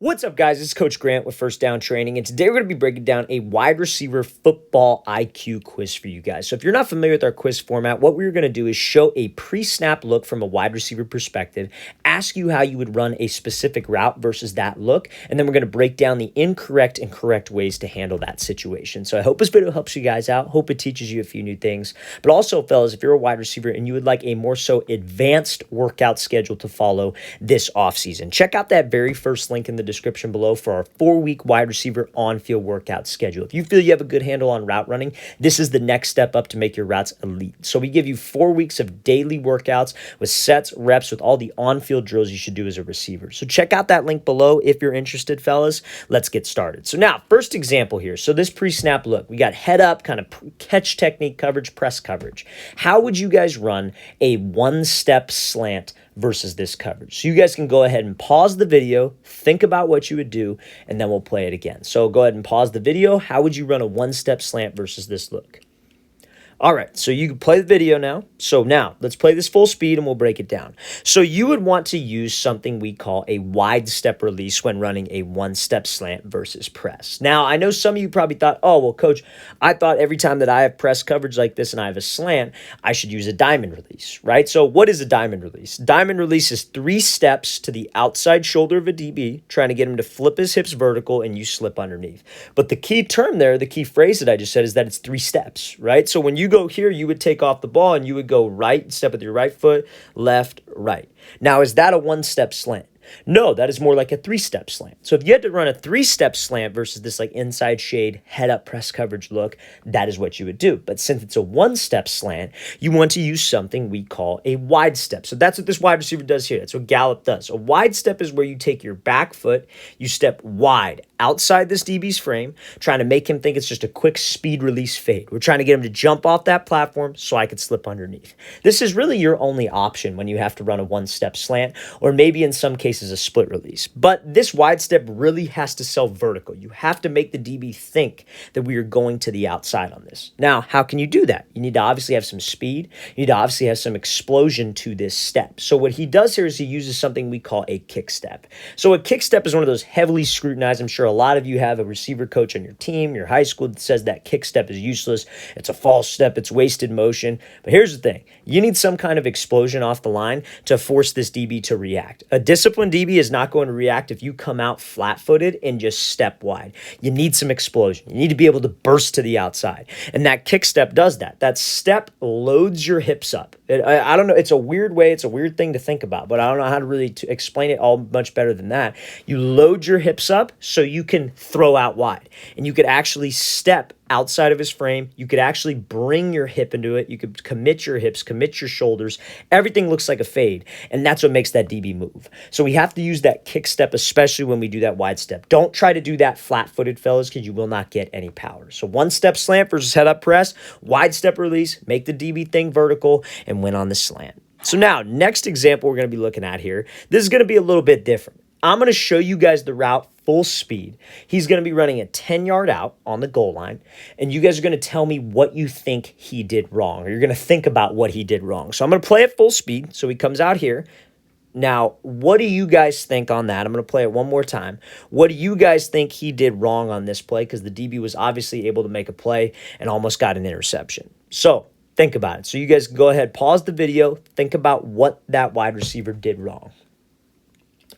What's up, guys? It's Coach Grant with First Down Training, and today we're going to be breaking down a wide receiver football IQ quiz for you guys. So if you're not familiar with our quiz format, what we're going to do is show a pre-snap look from a wide receiver perspective, ask you how you would run a specific route versus that look, and then we're going to break down the incorrect and correct ways to handle that situation. So I hope this video helps you guys out. Hope it teaches you a few new things. But also, fellas, if you're a wide receiver and you would like a more so advanced workout schedule to follow this offseason, check out that very first link in the description below for our 4-week wide receiver on-field workout schedule. If you feel you have a good handle on route running, this is the next step up to make your routes elite. So we give you 4 weeks of daily workouts with sets, reps, with all the on-field drills you should do as a receiver. So check out that link below if you're interested, fellas. Let's get started. So now, first example here. So this pre-snap look, we got head up, kind of catch technique coverage, press coverage. How would you guys run a one-step slant versus this coverage? So you guys can go ahead and pause the video, think about what you would do, and then we'll play it again. So go ahead and pause the video. How would you run a one-step slant versus this look? All right, so you can play the video now. So now, let's play this full speed and we'll break it down. So you would want to use something we call a wide step release when running a one-step slant versus press. Now, I know some of you probably thought, oh, well, Coach, I thought every time that I have press coverage like this and I have a slant, I should use a diamond release, right? So what is a diamond release? Diamond release is 3 steps to the outside shoulder of a DB, trying to get him to flip his hips vertical and you slip underneath. But the key term there, the key phrase that I just said is that it's 3 steps, right? So when you go here, you would take off the ball and you would go right, step with your right foot, left, right. Now, is that a one-step slant? No, that is more like a 3-step slant. So if you had to run a 3-step slant versus this like inside shade, head up press coverage look, that is what you would do. But since it's a 1-step slant, you want to use something we call a wide step. So that's what this wide receiver does here. That's what Gallup does. A wide step is where you take your back foot, you step wide outside this DB's frame, trying to make him think it's just a quick speed release fade. We're trying to get him to jump off that platform so I could slip underneath. This is really your only option when you have to run a 1-step slant, or maybe in some cases a split release. But this wide step really has to sell vertical. You have to make the DB think that we are going to the outside on this. Now, how can you do that? You need to obviously have some speed. You need to obviously have some explosion to this step. So what he does here is he uses something we call a kick step. So a kick step is one of those heavily scrutinized. I'm sure a lot of you have a receiver coach on your team, your high school, that says that kick step is useless. It's a false step. It's wasted motion. But here's the thing. You need some kind of explosion off the line to force this DB to react. A disciplined DB is not going to react if you come out flat-footed and just step wide. You need some explosion. You need to be able to burst to the outside. And that kick step does that. That step loads your hips up. I don't know. It's a weird way. It's a weird thing to think about, but I don't know how to really explain it all much better than that. You load your hips up so you can throw out wide, and you could actually step outside of his frame. You could actually bring your hip into it. You could commit your hips, commit your shoulders. Everything looks like a fade, and that's what makes that DB move. So we have to use that kick step, especially when we do that wide step. Don't try to do that flat-footed, fellas, because you will not get any power. So 1-step slant versus head-up press, wide step release, make the DB thing vertical, and win on the slant. So now, next example we're going to be looking at here, this is going to be a little bit different. I'm going to show you guys the route full speed. He's going to be running a 10-yard out on the goal line, and you guys are going to tell me what you think he did wrong, or you're going to think about what he did wrong. So I'm going to play it full speed. So he comes out here. Now, what do you guys think on that? I'm going to play it one more time. What do you guys think he did wrong on this play? Because the DB was obviously able to make a play and almost got an interception. So think about it. So you guys go ahead, pause the video, think about what that wide receiver did wrong.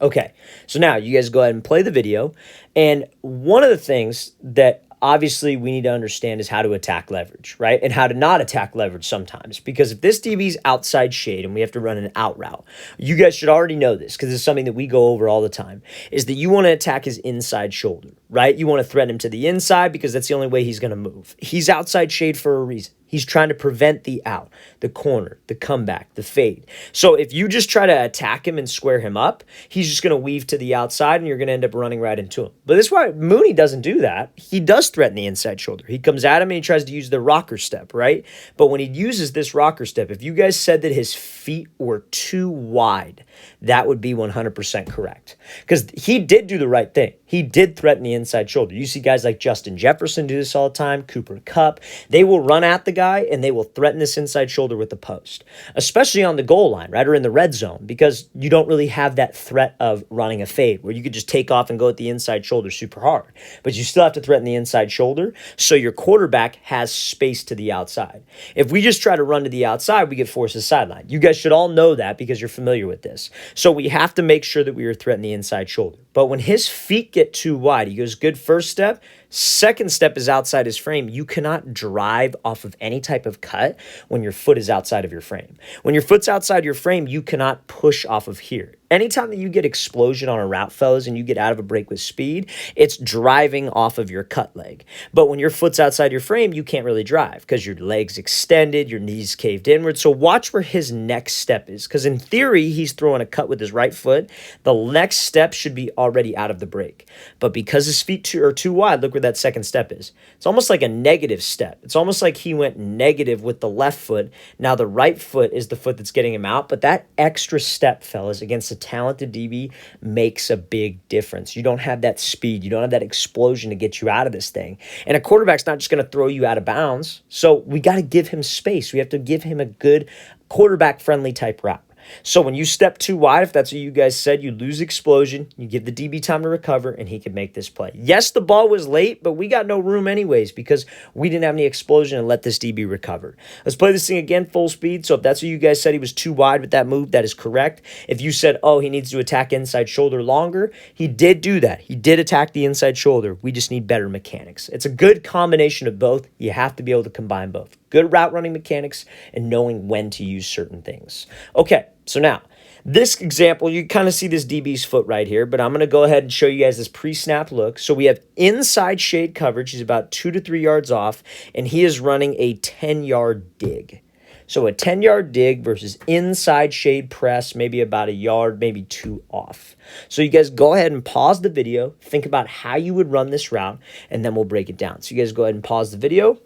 Okay, so now you guys go ahead and play the video. And one of the things that obviously we need to understand is how to attack leverage, right? And how to not attack leverage sometimes. Because if this DB's outside shade and we have to run an out route, you guys should already know this because it's something that we go over all the time, is that you want to attack his inside shoulder, right? You want to threaten him to the inside because that's the only way he's going to move. He's outside shade for a reason. He's trying to prevent the out, the corner, the comeback, the fade. So if you just try to attack him and square him up, he's just going to weave to the outside and you're going to end up running right into him. But this is why Mooney doesn't do that. He does threaten the inside shoulder. He comes at him and he tries to use the rocker step, right? But when he uses this rocker step, if you guys said that his feet were too wide, that would be 100% correct. Because he did do the right thing. He did threaten the inside shoulder. You see guys like Justin Jefferson do this all the time, Cooper Kupp. They will run at the guy and they will threaten this inside shoulder with the post, especially on the goal line, right, or in the red zone, because you don't really have that threat of running a fade where you could just take off and go at the inside shoulder super hard. But you still have to threaten the inside shoulder so your quarterback has space to the outside. If we just try to run to the outside, we get forced to the sideline. You guys should all know that because you're familiar with this. So we have to make sure that we are threatening the inside shoulder. But when his feet get too wide, he goes good first step. Second step is outside his frame. You cannot drive off of any type of cut when your foot is outside of your frame. When your foot's outside your frame, you cannot push off of here. Anytime that you get explosion on a route, fellas, and you get out of a break with speed, it's driving off of your cut leg. But when your foot's outside your frame, you can't really drive because your leg's extended, your knees caved inward. So watch where his next step is, because in theory, he's throwing a cut with his right foot. The next step should be already out of the break. But because his feet are too wide, look where that second step is. It's almost like a negative step. It's almost like he went negative with the left foot. Now the right foot is the foot that's getting him out. But that extra step, fellas, against a talented DB makes a big difference. You don't have that speed. You don't have that explosion to get you out of this thing. And a quarterback's not just going to throw you out of bounds. So we got to give him space. We have to give him a good quarterback-friendly type route. So when you step too wide, if that's what you guys said, you lose explosion, you give the DB time to recover, and he can make this play. Yes, the ball was late, but we got no room anyways because we didn't have any explosion and let this DB recover. Let's play this thing again full speed. So if that's what you guys said, he was too wide with that move, that is correct. If you said, oh, he needs to attack inside shoulder longer, he did do that. He did attack the inside shoulder. We just need better mechanics. It's a good combination of both. You have to be able to combine both. Good route running mechanics and knowing when to use certain things. Okay, so now, this example, you kind of see this DB's foot right here, but I'm going to go ahead and show you guys this pre-snap look. So we have inside shade coverage. He's about 2 to 3 yards off, and he is running a 10-yard dig. So a 10-yard dig versus inside shade press, maybe about a yard, maybe 2 off. So you guys go ahead and pause the video, think about how you would run this route, and then we'll break it down. So you guys go ahead and pause the video.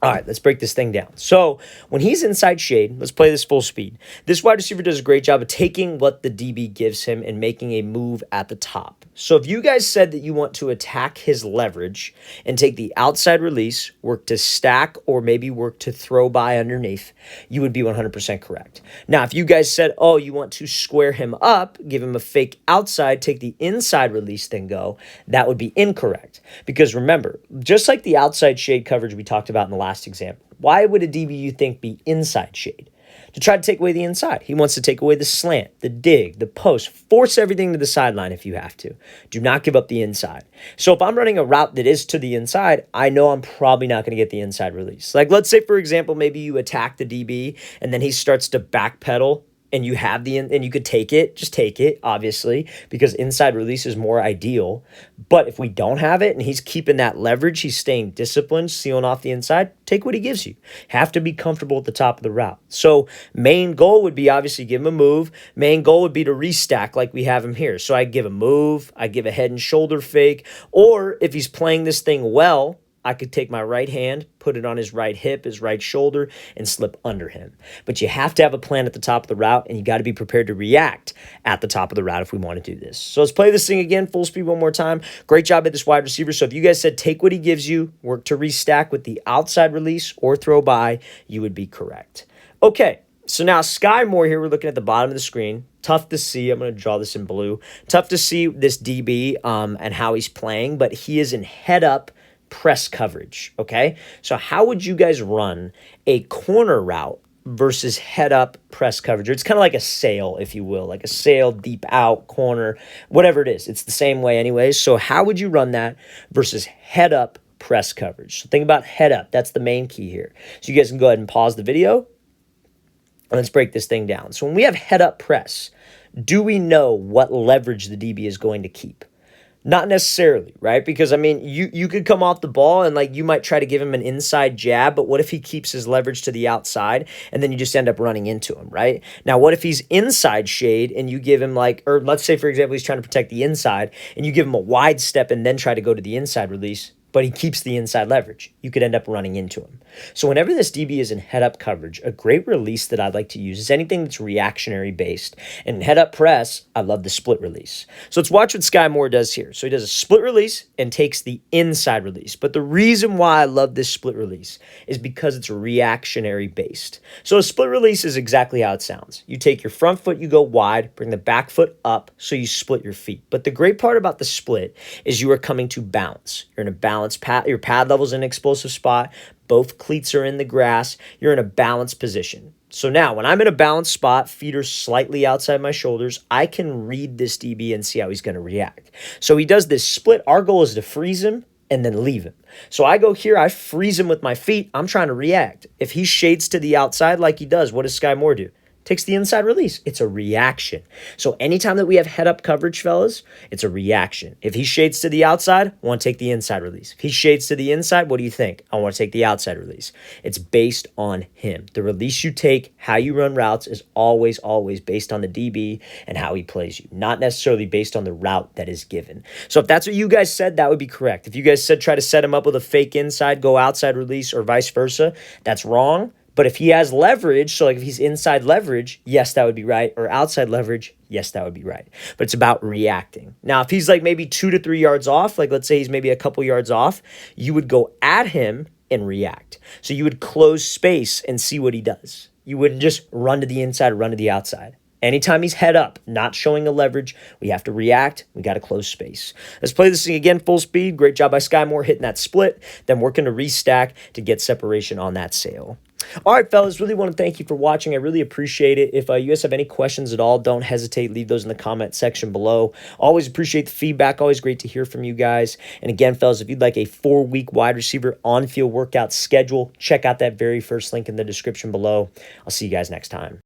All right, let's break this thing down. So when he's inside shade, let's play this full speed. This wide receiver does a great job of taking what the DB gives him and making a move at the top. So if you guys said that you want to attack his leverage and take the outside release, work to stack, or maybe work to throw by underneath, you would be 100% correct. Now, if you guys said, oh, you want to square him up, give him a fake outside, take the inside release, then go, that would be incorrect. Because remember, just like the outside shade coverage we talked about in the last example, why would a DB you think be inside shade? To try to take away the inside. He wants to take away the slant, the dig, the post, force everything to the sideline if you have to. Do not give up the inside. So if I'm running a route that is to the inside, I know I'm probably not going to get the inside release. Like let's say, for example, maybe you attack the DB and then he starts to backpedal and you have and you could take it, just take it, obviously, because inside release is more ideal. But if we don't have it and he's keeping that leverage, he's staying disciplined, sealing off the inside, take what he gives you. Have to be comfortable at the top of the route. So main goal would be obviously give him a move. Main goal would be to restack like we have him here. So I give a move, I give a head and shoulder fake, or if he's playing this thing well, I could take my right hand, put it on his right hip, his right shoulder, and slip under him. But you have to have a plan at the top of the route, and you got to be prepared to react at the top of the route if we want to do this. So let's play this thing again, full speed one more time. Great job at this wide receiver. So if you guys said take what he gives you, work to restack with the outside release or throw by, you would be correct. Okay, so now Sky Moore here, we're looking at the bottom of the screen. Tough to see. I'm going to draw this in blue. Tough to see this DB and how he's playing, but he is in head-up press coverage, okay? So how would you guys run a corner route versus head-up press coverage? It's kind of like a sail, if you will, like a sail, deep out, corner, whatever it is. It's the same way anyways. So how would you run that versus head-up press coverage? So think about head-up. That's the main key here. So you guys can go ahead and pause the video, and let's break this thing down. So when we have head-up press, do we know what leverage the DB is going to keep? Not necessarily, right? Because, I mean, you could come off the ball and, like, you might try to give him an inside jab, but what if he keeps his leverage to the outside and then you just end up running into him, right? Now, what if he's inside shade and you give him, like, or let's say, for example, he's trying to protect the inside and you give him a wide step and then try to go to the inside release? but he keeps the inside leverage. You could end up running into him. So whenever this DB is in head-up coverage, a great release that I like to use is anything that's reactionary based. And in head-up press, I love the split release. So let's watch what Sky Moore does here. So he does a split release and takes the inside release. But the reason why I love this split release is because it's reactionary based. So a split release is exactly how it sounds. You take your front foot, you go wide, bring the back foot up, so you split your feet. But the great part about the split is you are coming to bounce. You're in a balanced pad. Your pad level's in an explosive spot. Both cleats are in the grass. You're in a balanced position. So now, when I'm in a balanced spot, feet are slightly outside my shoulders, I can read this DB and see how he's going to react. So he does this split. Our goal is to freeze him and then leave him. So I go here, I freeze him with my feet. I'm trying to react. If he shades to the outside like he does, what does Sky Moore do? Takes the inside release. It's a reaction. So anytime that we have head-up coverage, fellas, it's a reaction. If he shades to the outside, I want to take the inside release. If he shades to the inside, what do you think? I want to take the outside release. It's based on him. The release you take, how you run routes is always, always based on the DB and how he plays you, not necessarily based on the route that is given. So if that's what you guys said, that would be correct. If you guys said try to set him up with a fake inside, go outside release, or vice versa, that's wrong. But if he has leverage, so like if he's inside leverage, yes, that would be right. Or outside leverage, yes, that would be right. But it's about reacting. Now, if he's like maybe 2 to 3 yards off, like let's say he's maybe a couple yards off, you would go at him and react. So you would close space and see what he does. You wouldn't just run to the inside or run to the outside. Anytime he's head up, not showing a leverage, we have to react. We got to close space. Let's play this thing again, full speed. Great job by Sky Moore hitting that split, then working to restack to get separation on that sail. All right, fellas, really want to thank you for watching. I really appreciate it. If you guys have any questions at all, don't hesitate. Leave those in the comment section below. Always appreciate the feedback. Always great to hear from you guys. And again, fellas, if you'd like a 4-week wide receiver on-field workout schedule, check out that very first link in the description below. I'll see you guys next time.